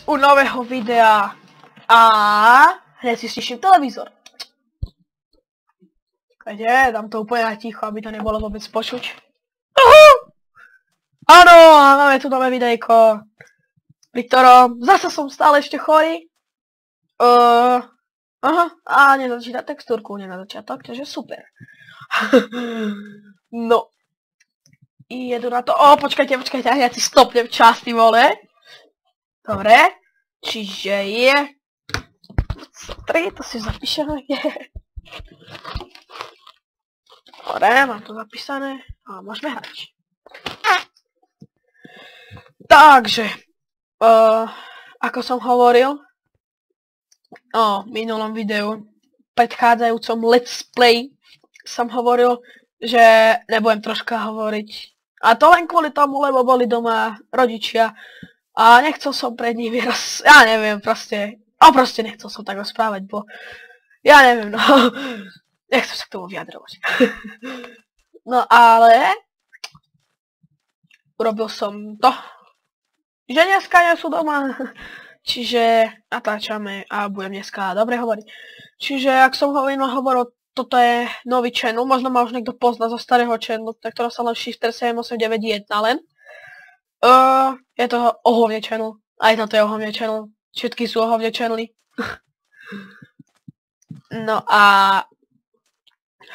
u nového videa a hneď si stiším televízor. Čakajte, dám to úplne na ticho, aby to nebolo vôbec počuť. Áno, máme tu nové videjko, pri ktorom zase som stále ešte chorý. Aha, a nezačíta textúrku, nie na začiatok, takže super. No. Jedu na to. Počkajte, ja si stopnem čas, ty vole. Dobre. Čiže je... 3, to si zapíšeme. Dobre, mám to zapísané. A môžeme hrať. Takže. Ako som hovoril. V minulom videu. Predchádzajúcom let's play. Som hovoril, že nebudem troška hovoriť. A to len kvôli tomu, lebo boli doma rodičia a nechcel som pred nimi ja neviem, proste nechcel som tak rozprávať, bo ja neviem, no, nechcem sa k tomu vyjadrovať. No ale urobil som to, že dneska nie sú doma, čiže natáčame a budem dneska dobre hovoriť. Čiže, ak som hovoril, toto je nový channel, možno ma už niekto pozná zo starého channelu, na ktorom sa len Shifter 7891 len. Je to ohovne channel, aj toto je ohovne channel, všetky sú ohovne channely. No a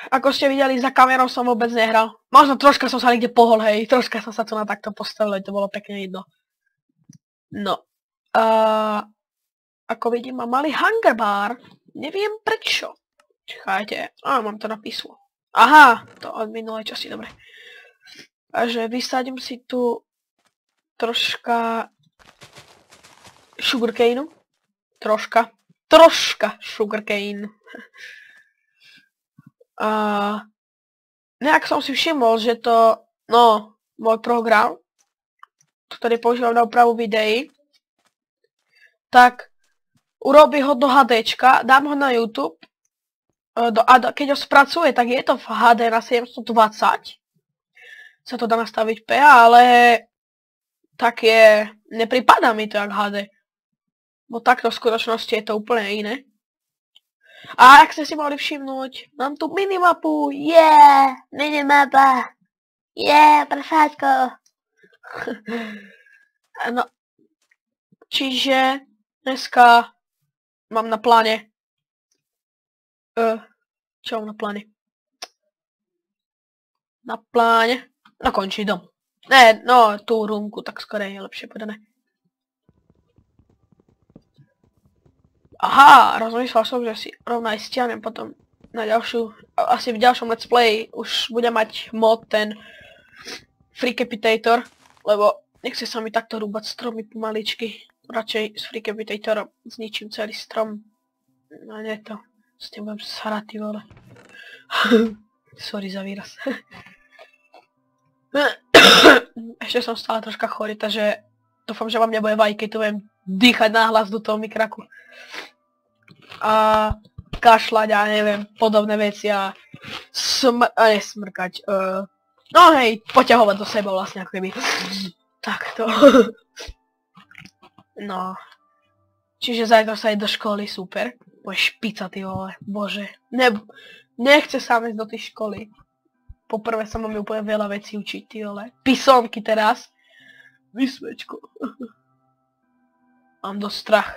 ako ste videli, za kamerou som vôbec nehral. Možno troška som sa niekde pohol, hej, troška som sa tu na takto postavil, to bolo pekne vidno. No. Ako vidím, mám malý hunger bar, neviem prečo. Čakajte, mám to napíslo. Aha, to od minulej časti, dobre. Takže vysadím si tu troška sugarcaneu. Troška sugarcane. Nejak som si všimol, že to, môj program, ktorý používam na úpravu videí, tak urobí ho do HDčka, dám ho na YouTube, a keď ho spracuje, tak je to v HD na 720. Sa to dá nastaviť P, ale tak nepripadá mi to jak HD. Bo takto v skutočnosti je to úplne iné. A ak ste si mohli všimnúť, mám tu minimapu, minimapa, prefáčko. No, čiže dneska mám na pláne čo mám na pláne? Na pláne? Nakončiť dom. Ne, tú rúmku, tak skorej je lepšie povedané. Aha, rozmyslel som, že si rovno aj stiahnem potom na ďalšiu, asi v ďalšom let's play už budem mať mod ten Freecapitator, lebo nechce sa mi takto rúbať stromy pomaličky. Radšej s Freecapitatorom zničím celý strom. No nie to. S tým budem sarať, ty vole. Sorry za výraz. Ešte som stále troška chorý, takže dúfam, že vám nebude vaj, keď tu budem dýchať náhlas do toho mikraku. A kašľať a neviem, podobné veci a nesmrkať. No hej, poťahovať do seba vlastne, ako keby. Takto. No. Čiže zajtra sa ísť do školy, super. Moje špica, ty vole, bože. Nechce sa ísť do tej školy. Poprvé sa máme úplne veľa vecí učiť, ty vole. Písomky teraz. Vysvečko. Mám dosť strach.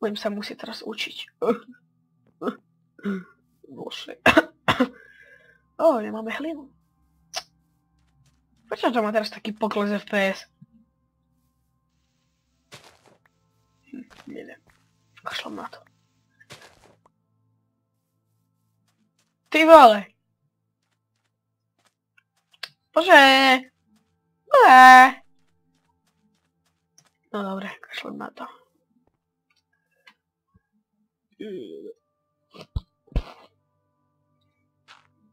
Budem sa musieť teraz učiť. Bože. Nemáme hlinu. Prečo to má teraz taký pokles FPS? Neviem. Kašľam na to. Ty vole. Bože. No dobre, kašľam na to.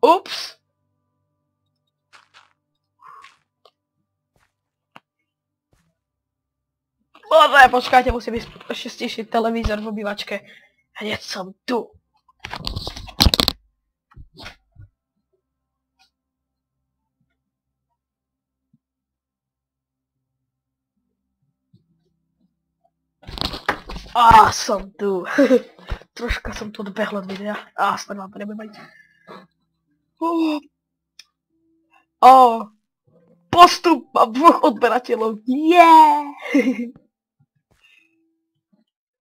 Ups. Bože, počkajte, musím ešte stíšiť televízor v obývačke. Hneď som tu. Som tu. Troška som tu odbehol od videa. Aspoň vám to nebudem mať. Postup! Mám 2 odberateľov. Yeah!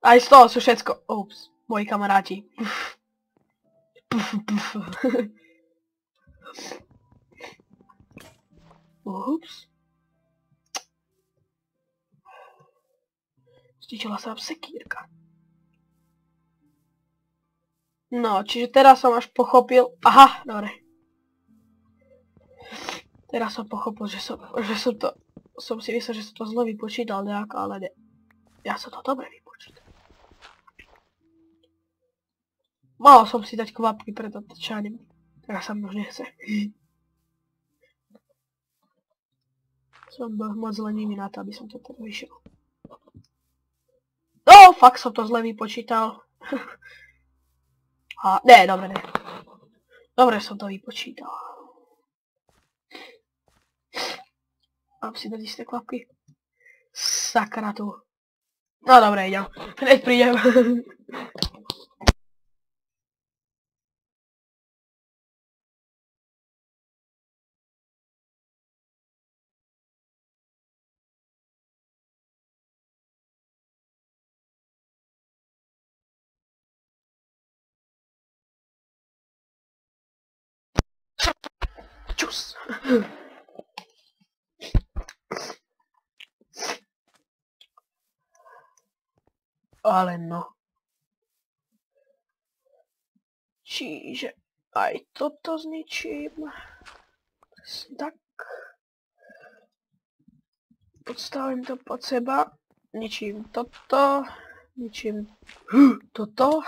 Aj z toho sú všetko. Ups, moji kamaráti. Ups. Zničila sa nám sekírka. No, čiže teraz som až pochopil... Aha, dobre. Teraz som pochopil, že som to... Som si myslel, že som to zle vypočítal nejak, ale ne. Ja som to dobre vypočítal. Mal som si dať kvapky pred otočaním. Teraz sa mi už nechce. Som bol moc lenivý na to, aby som to teda vyšiel. No, fakt som to zle vypočítal. Ne, dobre, ne. Dobre som to vypočítal. Mám si dať isté kvapky. Sakra tu. No dobre, idem. Hneď prídem. Čus. Ale no. Čiže aj toto zničím. Tak. Podstavím to pod seba. Ničím toto. Ničím toto.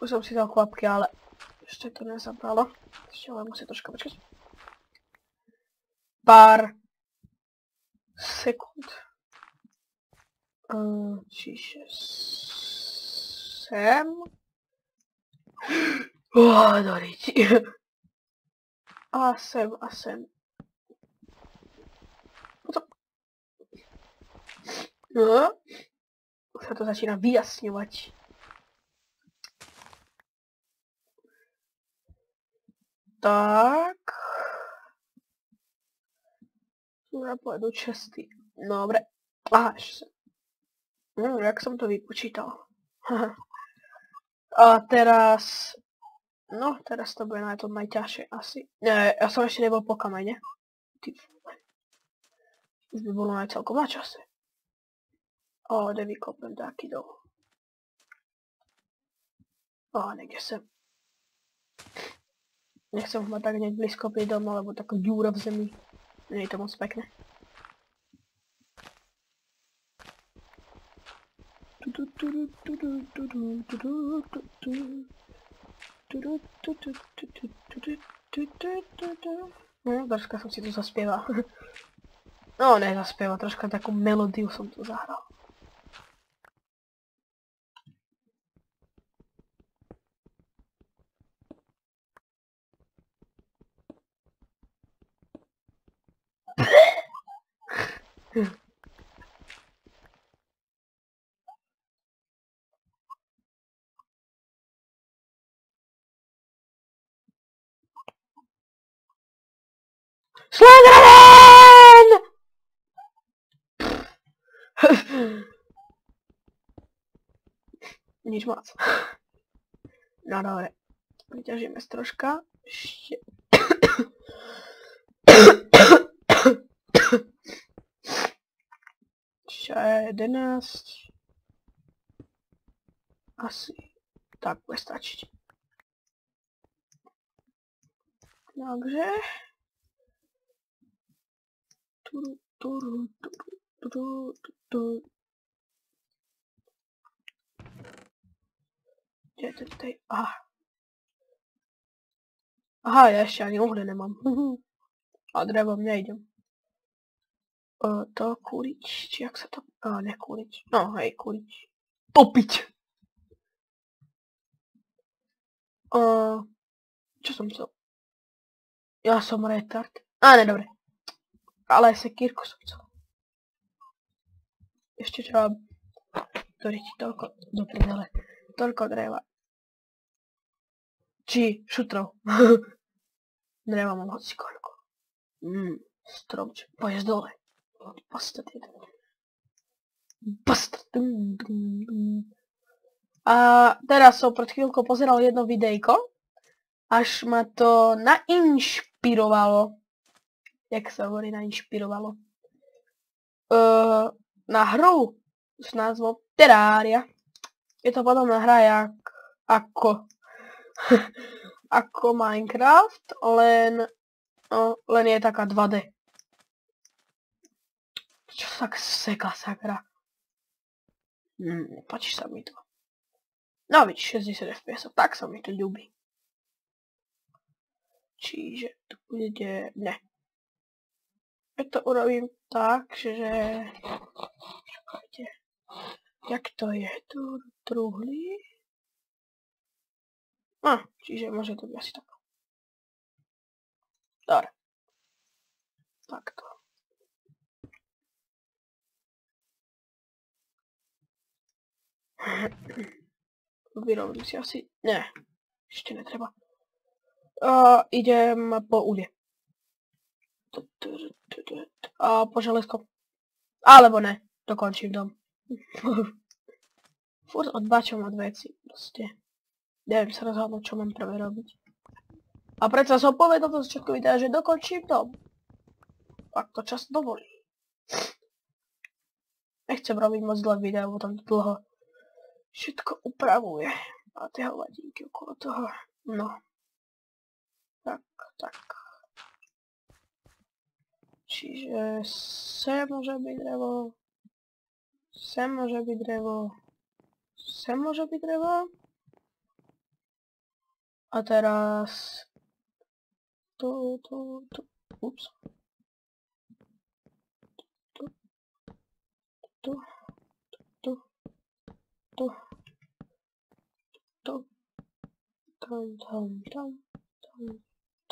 Už som si dal kvapky, ale ešte to nezabralo. Ešte ale musím troška počkať. Pár sekúnd. Čiže sem. Doriť. A sem, a sem. No. Už sa to začína vyjasňovať. Tak. Tu napojedu česty. Dobre. Aha, ešte sem. Jak som to vypočítal. A teraz... No, teraz to bude na to najťažšie asi. Nie, ja som ešte nebol po kamene. Ty vole. Už by bolo aj celkom na čase. Kde vykopem taký dol. Niekde sem. Nechcem ho mať tak hneď blízko pri domu, lebo taká ďúra v zemi. Nie je to moc pekné. Troška som si tu zaspieval. No, nezaspieval, troška takú melódiu som tu zahral. Slenderman! Nič moc. No dobre. Vyťažíme z troška. Ešte. Ešte 11. Asi. Tak bude stačiť. Takže. Kde je to tutaj? Aha, ja ešte ani uhlie nemám. A drevom nejdem. To kúriť, či jak sa to... nekúriť. No hej, kúriť. Popiť! Čo som chcel? Ja som retard. Ne, dobre. Ale sekírku som chcel. Ešte treba ktorý ti toľko do prdele. Toľko dreva. Či šutrov. Dreva mám hoci koľko. Stromček. Poješ dole. Bastard jeden. Bastard. A teraz som pred chvíľkou pozeral jedno videjko. Až ma to nainšpirovalo. Jak sa hovorí nainšpirovalo? Na hru s názvom Terraria. Je to podobná hra ako Minecraft, len je taká 2D. Čo sa seka sakra? Páči sa mi to. No vidíš, 60 fps, tak sa mi to ľúbi. Čiže tu bude... Ne. Ja to urobím tak, že... Čakajte. Jak to je? Tu truhlí. Čiže môže to byť asi tak. Dobre. Takto. Vyrobím si asi... Ne. Ešte netreba. Idem po úde. A po železko. Alebo ne. Dokončím dom. Furt odbačam od veci. Proste. Neviem sa rozhodnúť, čo mám prvé robiť. A predsa som povedal do začiatku videa, že dokončím dom. Ak to čas dovolí. Nechcem robiť moc dlhé videa, bo tam dlho všetko upravuje. A tie hovadinky okolo toho. No. Tak. Čiže sem môže byť drevo. Sem môže byť drevo. Sem môže byť drevo. A teraz... Tu. Ups.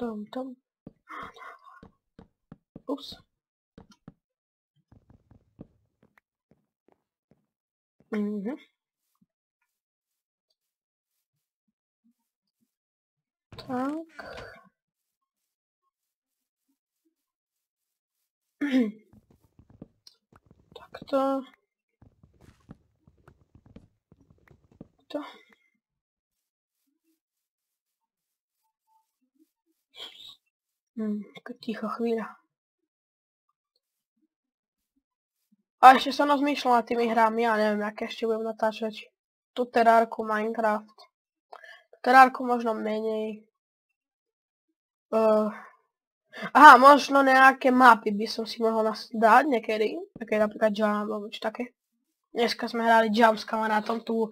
Tam. Ups. Tak. Takto. To. Ticho chvíľa. A ešte som rozmýšľal nad tými hrami, ja neviem, aké ešte budem natáčať. Tu terárku Minecraft. Terárku možno menej. Aha, možno nejaké mapy by som si mohol dať niekedy. Také napríklad Jump, alebo čo také. Dneska sme hrali Jump s kamarátom tu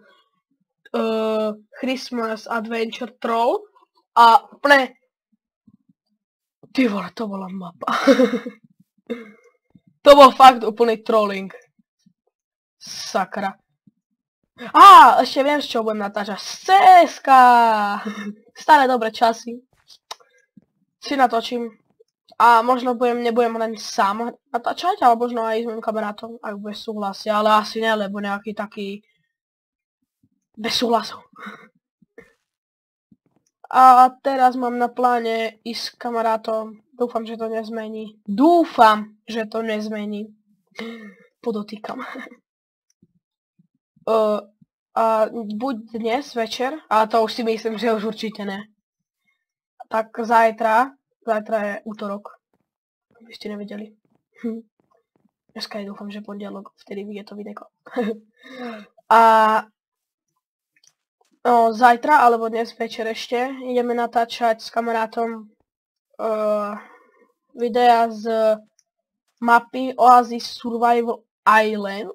Christmas Adventure Troll. A úplne... Ty vole, to bola mapa. To bol fakt úplný trolling. Sakra. Ešte viem, z čoho budem natáčať. Z CSK! Staré dobré časy. Si natočím. A možno nebudem len sám natáčať, ale možno aj s mojim kamarátom, ak bude súhlasia. Ale asi ne, lebo nejaký taký... bez súhlasu. A teraz mám na pláne ísť s kamarátom. Dúfam, že to nezmení. Podotýkam. A buď dnes večer, ale to už si myslím, že už určite ne. Tak zajtra je útorok. Aby ste nevedeli. Dneska je dúfam, že pondelok, vtedy vidie to videjko. A zajtra, alebo dnes večer ešte, ideme natáčať s kamarátom videa z mapy Oasis Survival Island.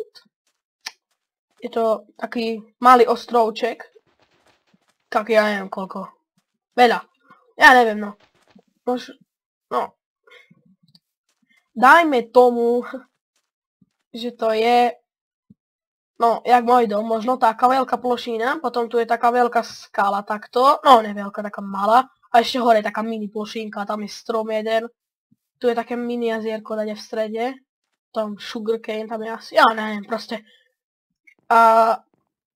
Je to taký malý ostrovček. Tak ja neviem koľko. Veľa. Ja neviem, no. Dajme tomu, že to je... No, jak môj dom, možno taká veľká plošina, potom tu je taká veľká skala takto, no ne veľká, taká malá, a ešte hore taká mini plošinka, tam je strom jeden, tu je také mini jazierko dade v strede, tam sugarcane, tam je asi, ja neviem, proste, A...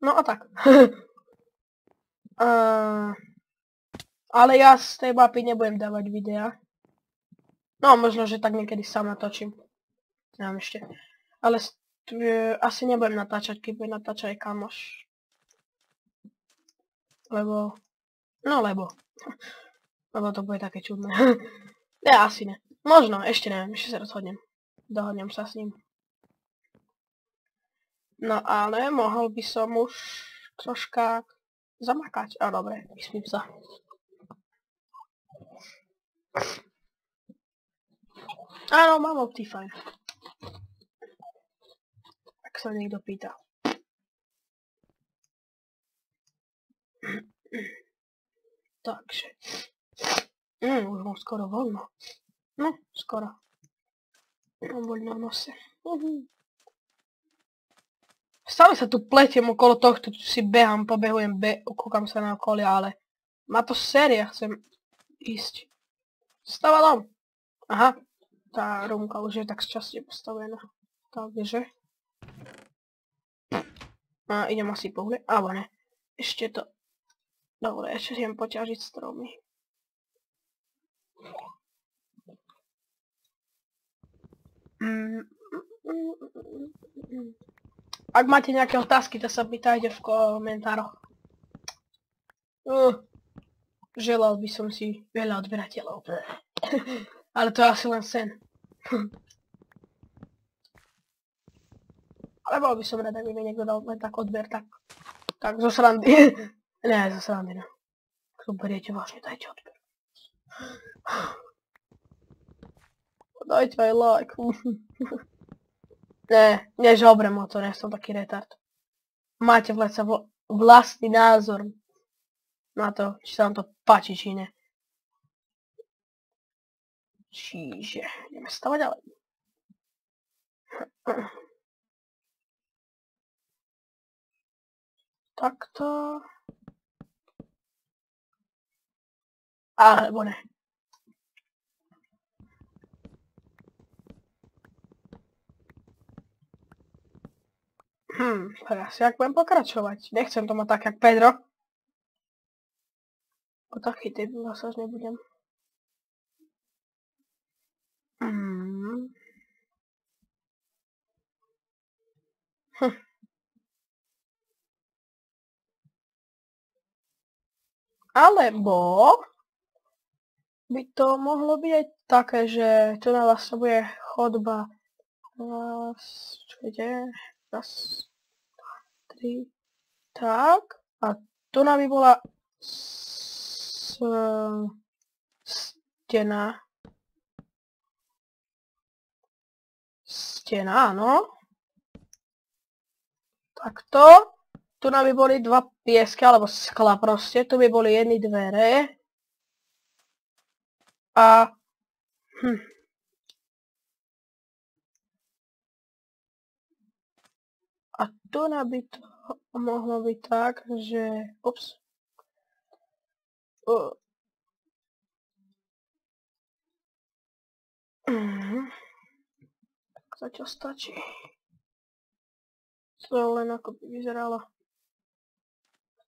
No a tak. Ale ja z tej mapy nebudem dávať videa. No možno, že tak niekedy sám natočím. Neviem ešte. Ale asi nebudem natáčať, keď bude natáčať aj kamoš. Lebo... No lebo to bude také čudné. Ne, asi ne. Možno, ešte neviem, ešte sa rozhodnem. Dohodnem sa s ním. No ale mohol by som už troška zamakať. A dobre, vyspím sa. Áno, mám Optifine. Ak sa niekto pýta. Takže. Už mám skoro voľno. No, skoro. Mám voľno v nose. Stále sa tu pletiem okolo tohto, tu si behám, pobehujem, kúkam sa na okolia, ale má to séria, chcem ísť. Stáva dom. Aha, tá rumka už je tak šťastie postavená. Takže. A idem asi pohľať, alebo ne. Ešte to. Dobre, ešte idem poťažiť stromy. Ak máte nejaké otázky, to sa pýtajte v komentároch. Želal by som si veľa odberateľov. Ale to je asi len sen. Ale bol by som rád, ak by mi niekto dal len tak odber, tak zo srandy. Ne, zo srandy, no. Ak to beriete vážne, dajte odber. Dajte aj like. Ne, nežobrem o to, nie som taký retard. Máte vlastný názor na to, či sa vám to páči, či ne. Čiže, ideme stavať ďalej. Takto. Alebo ne. Teraz jak budem pokračovať? Nechcem to mať tak, jak Pedro. O taký debil sa už nebudem. Alebo by to mohlo byť aj také, že tu na vás bude chodba. Raz, 3, tak. A tu by bola stena. Stena, áno. Takto. Tu by boli dva piesky, alebo skla proste. Tu by boli jedny dvere. A... A tu by to mohlo byť tak, že... Ups. Tak zatiaľ stačí. To len ako by vyzeralo.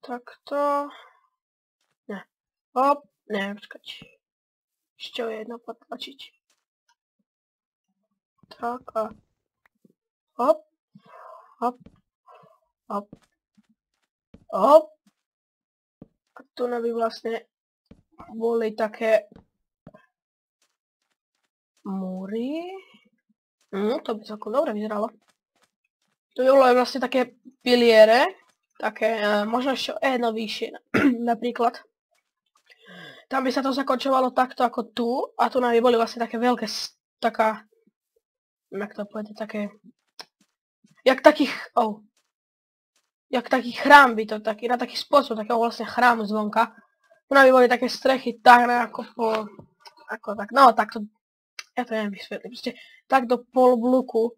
Takto. Ne. Hop. Ne, počkať. Ešte jedno potlačiť. Tak a... Hop. Hop. Hop. Hop. A tu by vlastne boli také múry. To by celkom dobre vyzeralo. Tu by boli vlastne také piliere. Také, možno ešte jedno vyššie, napríklad. Tam by sa to zakončovalo takto ako tu. A tu by boli vlastne také veľké, taká... Jak to povedať, také... Jak taký chrám by to, na taký spôsob, takého vlastne chrámu zvonka. Tu by boli také strechy, tak takto, ja to neviem vysvetliť, proste tak do polblúku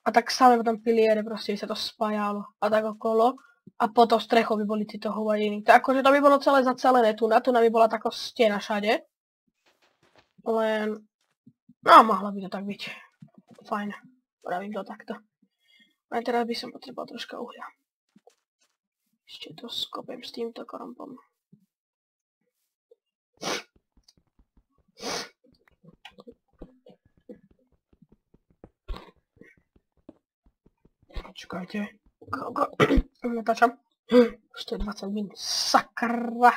a tak samé potom piliere, proste by sa to spájalo a tak okolo a potom strechou by boli tieto hovadiny. Tak akože to by bolo celé zacelené tu by bola taká stena všade. Len, no mohlo by to tak byť. Fajn, pravím to takto. A teraz by som potreboval troška uhlia. Ešte to skopem s týmto krompom. Počkajte. Natáčam. Už to je 20 minút. Sakra.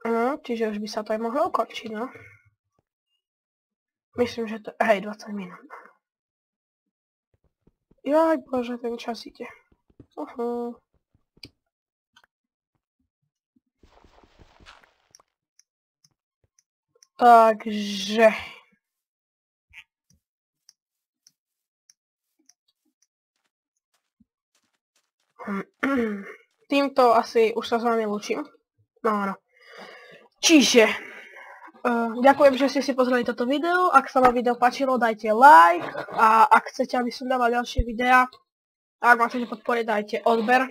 No, čiže už by sa to aj mohlo ukončiť, no. Myslím, že to... Hej, 20 minút. Jaj, bože, ten čas ide. Takže... Týmto asi už sa s vami lúčim. No áno. Čiže... ďakujem, že ste si pozreli toto video. Ak sa vám video páčilo, dajte like. A ak chcete, aby som dával ďalšie videá, a ak ma chcete podporiť, dajte odber.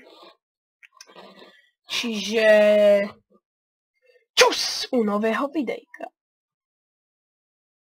Čiže... čus u nového videjka.